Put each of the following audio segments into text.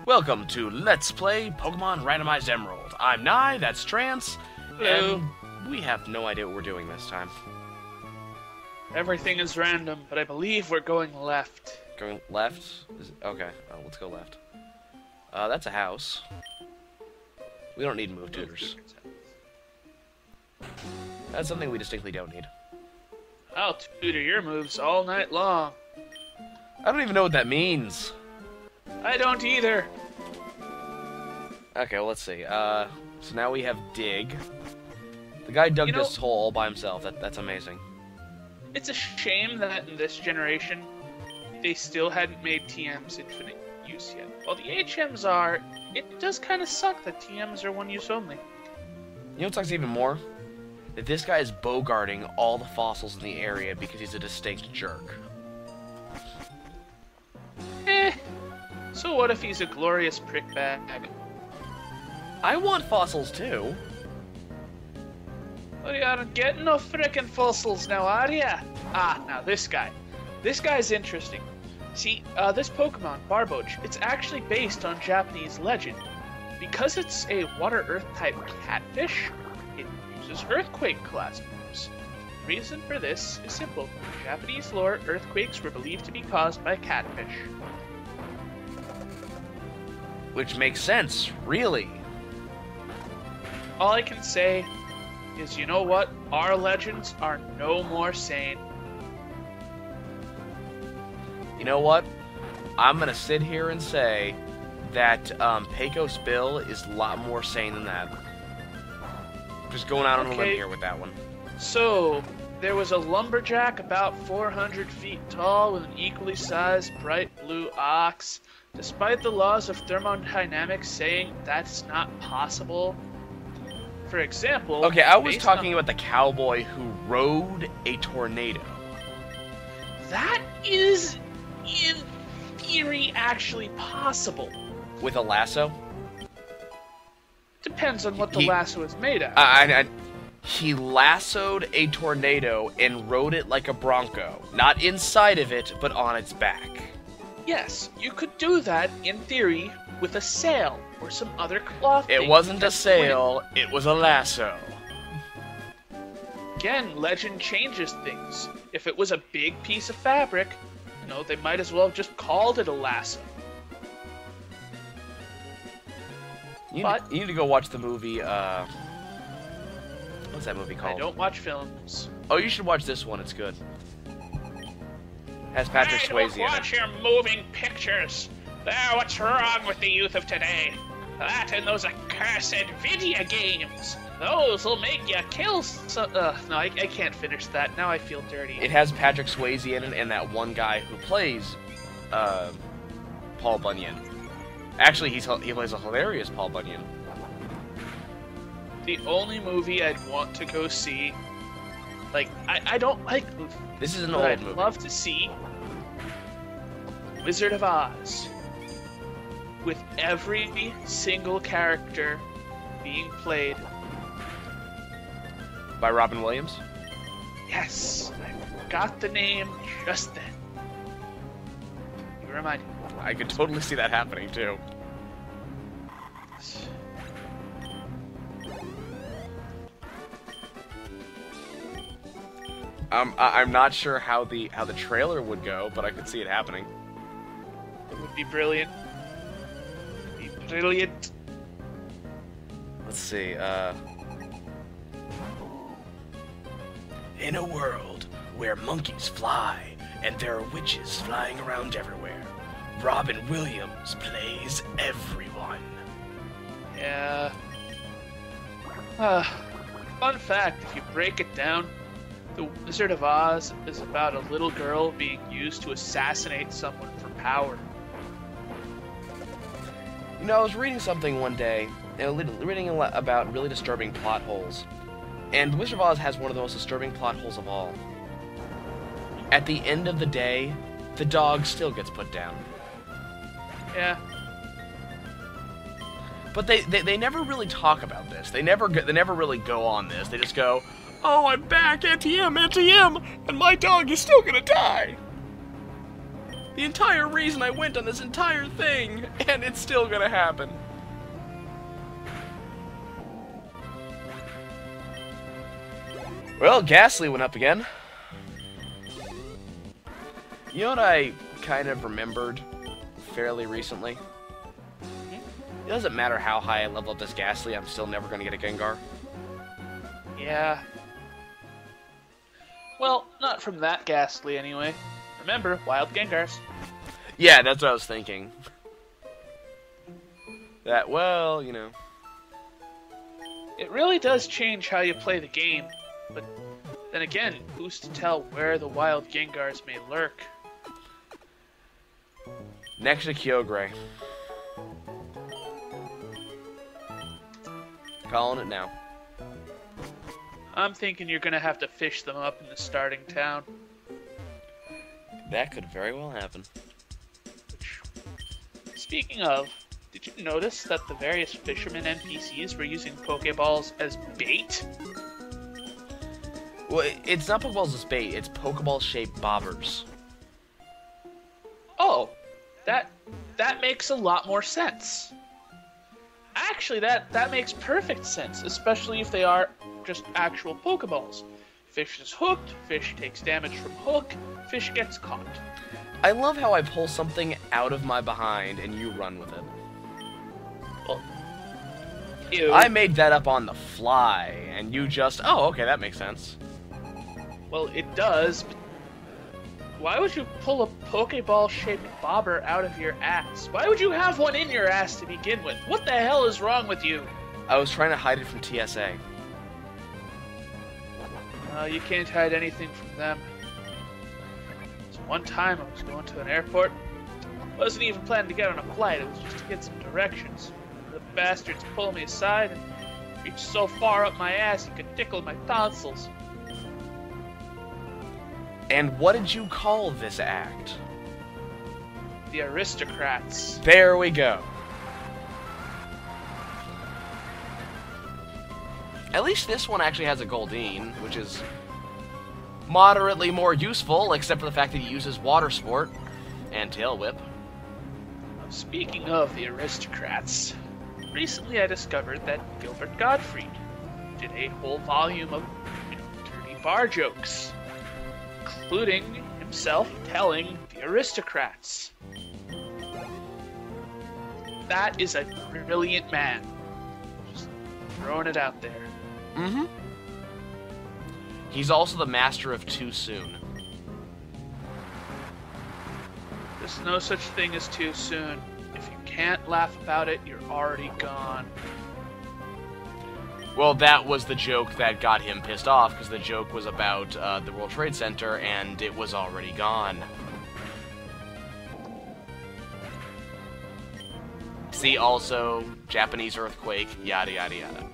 Welcome to Let's Play Pokemon Randomized Emerald. I'm Nye, that's Trance, Hello. and we have no idea what we're doing this time. Everything is random, but I believe we're going left. Going left? Okay, let's go left. That's a house. We don't need move tutors. That's something we distinctly don't need. I'll tutor your moves all night long. I don't even know what that means. I don't either. Okay, well, let's see. So now we have Dig. The guy dug this hole all by himself. That's amazing. It's a shame that in this generation, they still hadn't made TMs infinite use yet. While the HMs are, it does kind of suck that TMs are one use only. You know what sucks even more? That this guy is bogarting all the fossils in the area because he's a distinct jerk. So what if he's a glorious prickbag? I want fossils too. Well, you aren't getting no frickin' fossils now, are ya? Ah, now this guy. This guy's interesting. See, this Pokemon, Barboach, it's actually based on Japanese legend. Because it's a water-earth type catfish, it uses earthquake class moves. The reason for this is simple. In Japanese lore, earthquakes were believed to be caused by catfish. Which makes sense, really. All I can say is, you know what? Our legends are no more sane. You know what? I'm gonna sit here and say that Pecos Bill is a lot more sane than that. Just going out on a limb here with that one. So, there was a lumberjack about 400 feet tall with an equally sized bright blue ox. Despite the laws of thermodynamics saying that's not possible. For example... Okay, I was talking about the cowboy who rode a tornado. That is, in theory, actually possible. With a lasso? Depends on what the lasso is made of. He lassoed a tornado and rode it like a bronco. Not inside of it, but on its back. Yes, you could do that, in theory, with a sail or some other cloth. It wasn't a sail, it was a lasso. Again, legend changes things. If it was a big piece of fabric, you know, they might as well have just called it a lasso. You need to go watch the movie, what's that movie called? I don't watch films. Oh, you should watch this one, it's good. Has Patrick Swayze in it. I don't watch your moving pictures. What's wrong with the youth of today? That and those accursed video games. Those will make you kill no, I can't finish that. Now I feel dirty. It has Patrick Swayze in it and that one guy who plays, Paul Bunyan. Actually, he plays a hilarious Paul Bunyan. The only movie I'd want to go see, like, I don't like movies. This is an old movie. I'd love to see Wizard of Oz, with every single character being played by Robin Williams? Yes, I forgot the name just then. You remind me. I could totally see that happening too. I'm not sure how the trailer would go, but I could see it happening. It would be brilliant. It would be brilliant. Let's see, in a world where monkeys fly and there are witches flying around everywhere, Robin Williams plays everyone. Yeah. Fun fact, if you break it down, The Wizard of Oz is about a little girl being used to assassinate someone for power. You know, I was reading something one day, reading about really disturbing plot holes, and The Wizard of Oz has one of the most disturbing plot holes of all. At the end of the day, the dog still gets put down. Yeah. But they never really talk about this. They never really go on this. They just go, "Oh, I'm back, Auntie M, and my dog is still gonna die." The entire reason I went on this entire thing, and it's still gonna happen. Well, Ghastly went up again. You know what I kind of remembered fairly recently? It doesn't matter how high I level up this Ghastly, I'm still never gonna get a Gengar. Yeah. Well, not from that Ghastly anyway. Remember, wild Gengars. Yeah, that's what I was thinking. That, well, you know. It really does change how you play the game, but then again, who's to tell where the wild Gengars may lurk? Next to Kyogre. Calling it now. I'm thinking you're gonna have to fish them up in the starting town. That could very well happen. Speaking of, did you notice that the various fishermen NPCs were using Pokeballs as bait? Well, it's not Pokeballs as bait, it's Pokeball-shaped bobbers. Oh, that makes a lot more sense. Actually, that makes perfect sense, especially if they are just actual Pokeballs. Fish is hooked, fish takes damage from hook, fish gets caught. I love how I pull something out of my behind and you run with it. Well, ew. I made that up on the fly, and you just... Oh, okay, that makes sense. Well, it does, but why would you pull a Pokeball-shaped bobber out of your ass? Why would you have one in your ass to begin with? What the hell is wrong with you? I was trying to hide it from TSA. You can't hide anything from them. So one time I was going to an airport. Wasn't even planning to get on a flight, it was just to get some directions. The bastards pulled me aside and reached so far up my ass he could tickle my tonsils. And what did you call this act? The aristocrats. There we go. At least this one actually has a Goldeen, which is moderately more useful, except for the fact that he uses Water Sport and Tail Whip. Speaking of the aristocrats, recently I discovered that Gilbert Gottfried did a whole volume of dirty bar jokes, including himself telling the aristocrats. That is a brilliant man. Just throwing it out there. Mm-hmm. He's also the master of too soon. There's no such thing as too soon. If you can't laugh about it, you're already gone. Well, that was the joke that got him pissed off, because the joke was about the World Trade Center, and it was already gone. See also, Japanese earthquake, yada yada yada.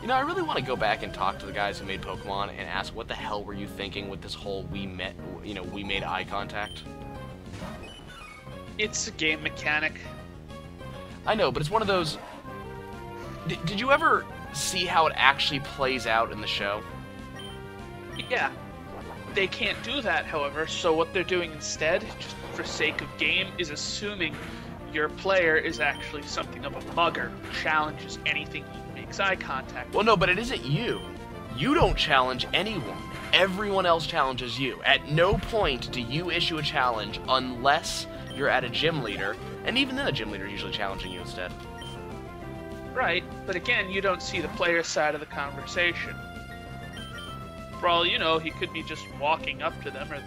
You know, I really want to go back and talk to the guys who made Pokemon and ask what the hell were you thinking with this whole we made eye contact? It's a game mechanic. I know, but it's one of those... Did you ever see how it actually plays out in the show? Yeah. They can't do that, however, so what they're doing instead, just for sake of game, is assuming your player is actually something of a mugger who challenges anything he makes eye contact with. Well, no, but it isn't you. You don't challenge anyone. Everyone else challenges you. At no point do you issue a challenge unless you're at a gym leader, and even then the gym leader is usually challenging you instead. Right, but again, you don't see the player side of the conversation. For all you know, he could be just walking up to them, or,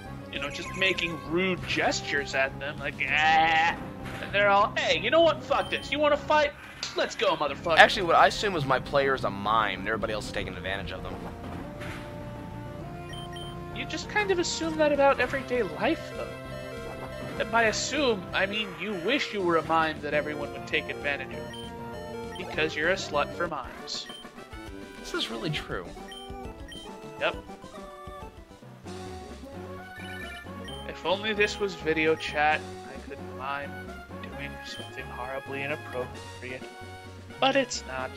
just making rude gestures at them, like, ah, and they're all, hey, you know what, fuck this, you want to fight? Let's go, motherfucker. Actually, what I assume was my player is a mime, and everybody else is taking advantage of them. You just kind of assume that about everyday life, though. And by assume, I mean you wish you were a mime that everyone would take advantage of. Because you're a slut for mimes. This is really true. Yep. If only this was video chat, I could mime doing something horribly inappropriate. But it's not.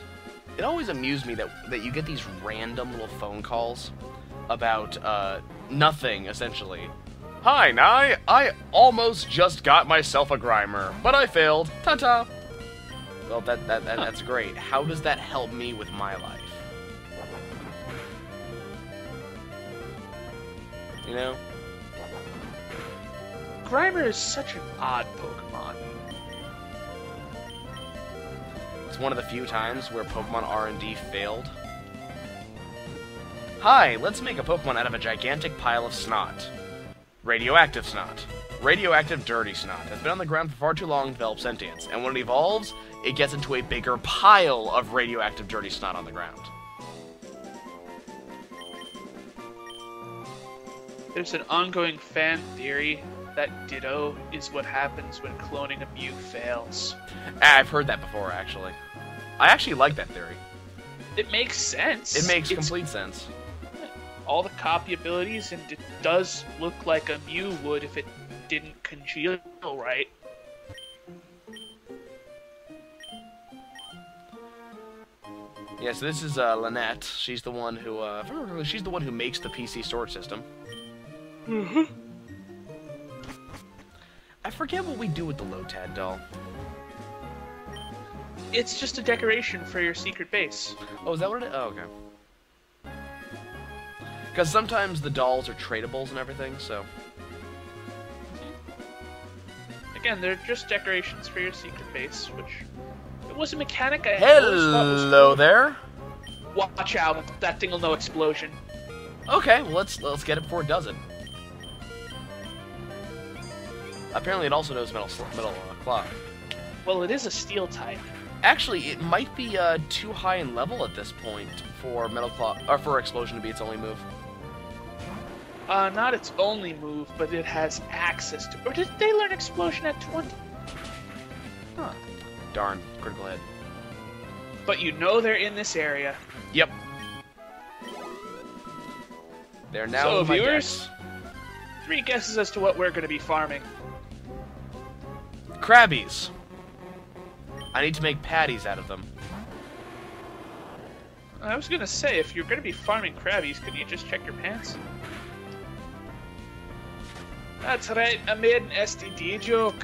it always amused me that you get these random little phone calls about nothing, essentially. Hi, Nye. I almost just got myself a Grimer, but I failed. Ta-ta. Well, that's great. How does that help me with my life? You know? Grimer is such an odd Pokemon. It's one of the few times where Pokemon R&D failed. Hi, let's make a Pokemon out of a gigantic pile of snot. Radioactive snot. Radioactive dirty snot has been on the ground for far too long to develop sentience, and when it evolves, it gets into a bigger pile of radioactive dirty snot on the ground. There's an ongoing fan theory that Ditto is what happens when cloning a Mew fails. I've heard that before, actually. I actually like that theory. It makes sense. It makes complete sense. All the copy abilities, and it does look like a Mew would if it didn't congeal right. Yeah, so this is Lynette. She's the one who, she's the one who makes the PC storage system. Mm-hmm. I forget what we do with the Lotad doll. It's just a decoration for your secret base. Oh, is that what it is? Oh, okay. Because sometimes the dolls are tradables and everything, so... Again, they're just decorations for your secret base, which... It was a mechanic I always thought was Hello cool. there! Watch out, that thing will know explosion. Okay, well, let's get it before it does it. Apparently it also knows metal claw. Well, it is a steel type. Actually, it might be too high in level at this point for metal claw, or for explosion to be its only move. Not its only move, but it has access to... Or did they learn explosion at 20? Huh. Darn, critical hit. But you know they're in this area. Yep. They're now So, in my viewers, decks. 3 guesses as to what we're going to be farming. Krabbies. I need to make patties out of them. I was going to say, if you're going to be farming Krabbies, could you just check your pants? That's right, I made an STD joke.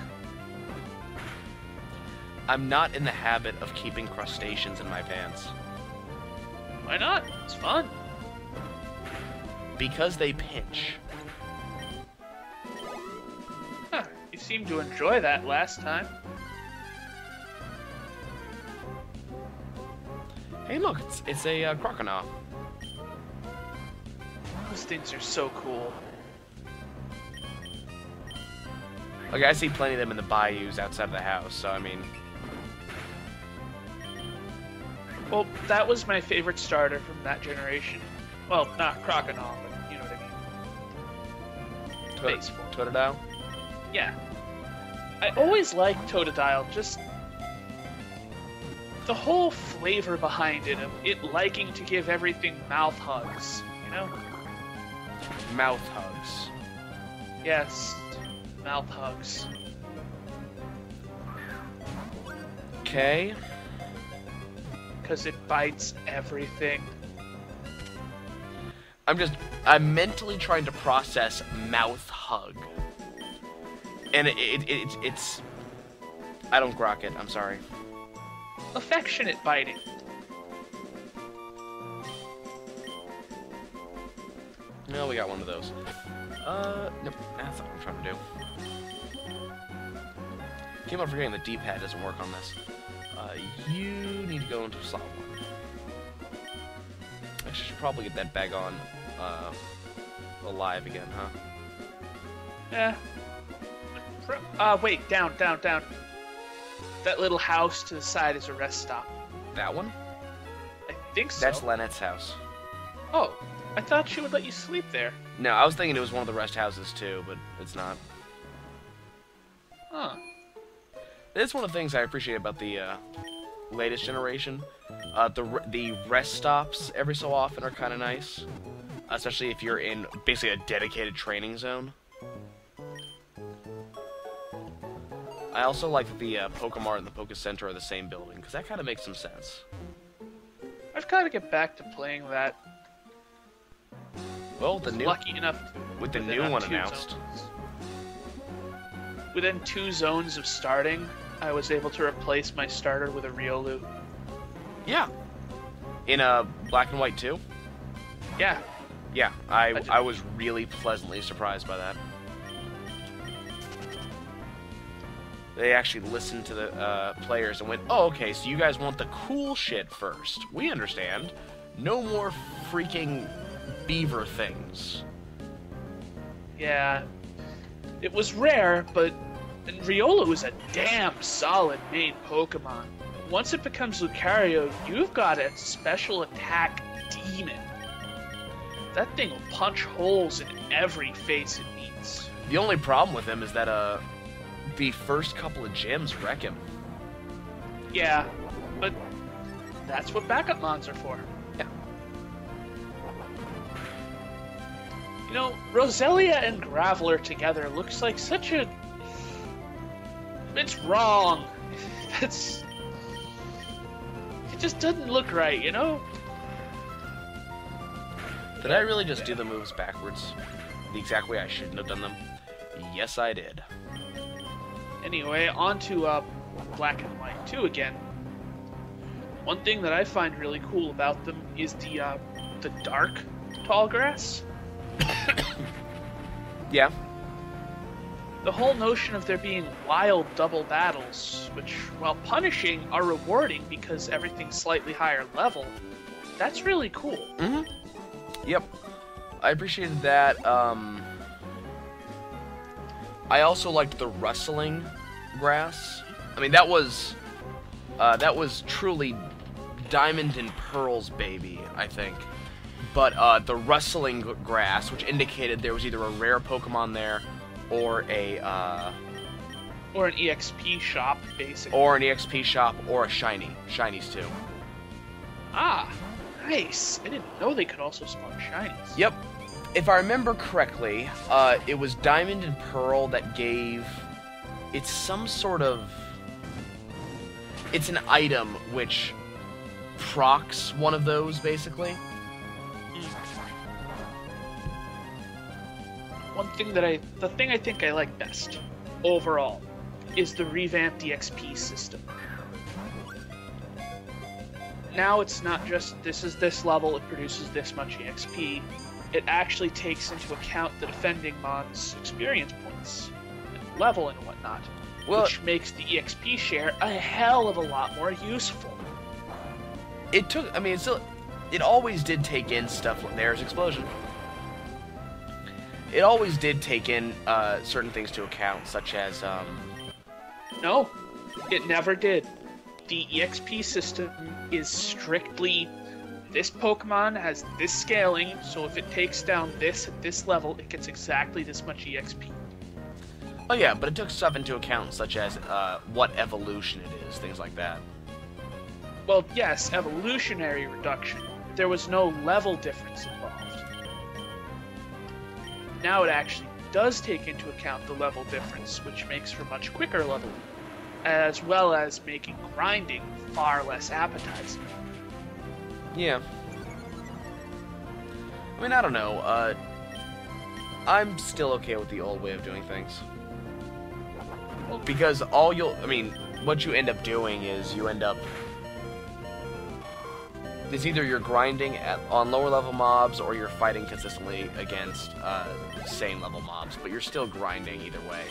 I'm not in the habit of keeping crustaceans in my pants. Why not? It's fun. Because they pinch. Huh, you seemed to enjoy that last time. Hey, look, it's a crocodile. Those things are so cool. Okay, I see plenty of them in the bayous outside of the house, so I mean... Well, that was my favorite starter from that generation. Well, not Crocodile, but you know what I mean. Base form. Totodile? Yeah. I always liked Totodile, just... the whole flavor behind it, of it liking to give everything mouth hugs, you know? Mouth hugs. Yes, mouth hugs. Okay. Because it bites everything. I'm mentally trying to process mouth hug. And it's... I don't grok it, I'm sorry. Affectionate biting. No, we got one of those. Nope, that's not what I'm trying to do. Keep on forgetting the D-pad doesn't work on this. You need to go into slot 1. I should probably get that bag on, alive again, huh? Yeah. Wait, down. That little house to the side is a rest stop. That one? I think so. That's Lynette's house. Oh, I thought she would let you sleep there. No, I was thinking it was one of the rest houses too, but it's not. Huh. It's one of the things I appreciate about the latest generation. The rest stops every so often are kind of nice, especially if you're in basically a dedicated training zone. I also like that the Pokemart and the Poke Center are the same building, because that kind of makes some sense. I've got to get back to playing that. Well, the new Lucky enough to with the within new a one 2 announced. zones. Within 2 zones of starting, I was able to replace my starter with a Riolu. Yeah. In a black and white too. Yeah, Yeah, did. I was really pleasantly surprised by that. They actually listened to the players and went, "Oh, okay, so you guys want the cool shit first. We understand. No more freaking beaver things." yeah. It was rare, but Riolu is a damn solid main Pokemon. Once it becomes Lucario, you've got a special attack demon. That thing will punch holes in every face it meets. The only problem with him is that the first couple of gyms wreck him. Yeah, but that's what backup mons are for. Yeah. You know, Roselia and Graveler together looks like such a... It's wrong. That's... It just doesn't look right, you know? Did I really just do the moves backwards? The exact way I shouldn't have done them? Yes, I did. Anyway, on to Black and White 2 again. One thing that I find really cool about them is the dark tall grass. Yeah. The whole notion of there being wild double battles, which, while punishing, are rewarding because everything's slightly higher level, that's really cool. Mm-hmm. Yep. I appreciated that. I also liked the rustling grass. I mean, that was truly Diamond and Pearl's baby, I think. But the rustling grass, which indicated there was either a rare Pokemon there, or Or an EXP shop, basically. or an EXP shop, or a shiny. Shinies too. Ah, nice. I didn't know they could also spawn shinies. Yep. If I remember correctly, it was Diamond and Pearl that gave... It's some sort of... It's an item which procs one of those, basically. The thing I think I like best, overall, is the revamped EXP system. Now it's not just, this is this level, it produces this much EXP. It actually takes into account the defending mon's experience points, and level and whatnot, Well, which makes the EXP share a hell of a lot more useful. it took... I mean, it always did take in stuff like... There's Explosion. It always did take in certain things to account, such as... No, it never did. The EXP system is strictly, this Pokemon has this scaling, so if it takes down this at this level, it gets exactly this much EXP. Oh yeah, but it took stuff into account, such as what evolution it is, things like that. Well, yes, evolutionary reduction. There was no level difference involved. Now it actually does take into account the level difference, which makes for much quicker leveling, as well as making grinding far less appetizing. Yeah. I mean, I don't know. I'm still okay with the old way of doing things. Because what you end up doing is you end up... It's either you're grinding on lower level mobs, or you're fighting consistently against same level mobs, but you're still grinding either way.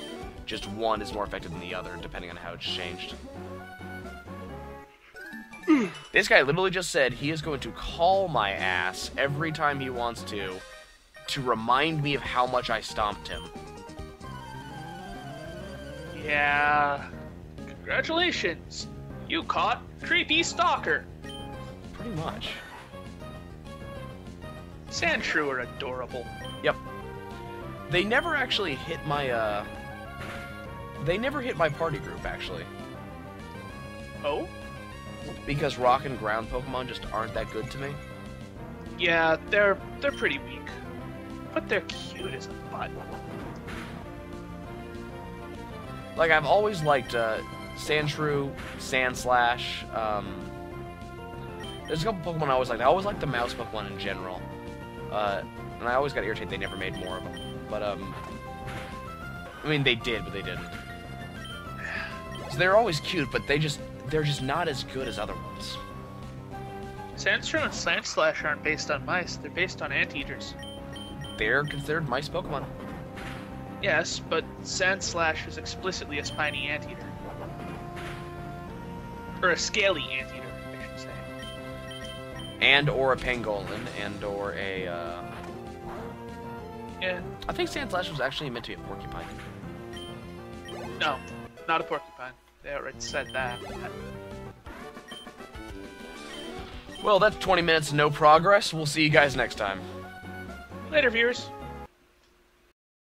Just one is more effective than the other, depending on how it's changed. This guy literally just said he is going to call my ass every time he wants to remind me of how much I stomped him. Yeah. Congratulations. You caught Creepy Stalker. Pretty much. Sandshrew are adorable. Yep. They never actually hit my, They never hit my party group, actually. Oh? Because rock and ground Pokemon just aren't that good to me. Yeah, they're pretty weak. But they're cute as a butt. Like, I've always liked, Sandshrew, Sandslash, There's a couple Pokemon I always liked. I always liked the mouse Pokemon in general. And I always got irritated they never made more of them. But, I mean, they did, but they didn't. So they're always cute, but they're just not as good as other ones. Sandshrew and Sandslash aren't based on mice, they're based on anteaters. They're considered mice Pokemon. Yes, but Sandslash is explicitly a spiny anteater. Or a scaly anteater, I should say. And or a pangolin, and or a, Yeah. I think Sandslash was actually meant to be a porcupine. No, not a porcupine. They already said that. Well, that's 20 minutes, no progress. We'll see you guys next time. Later, viewers.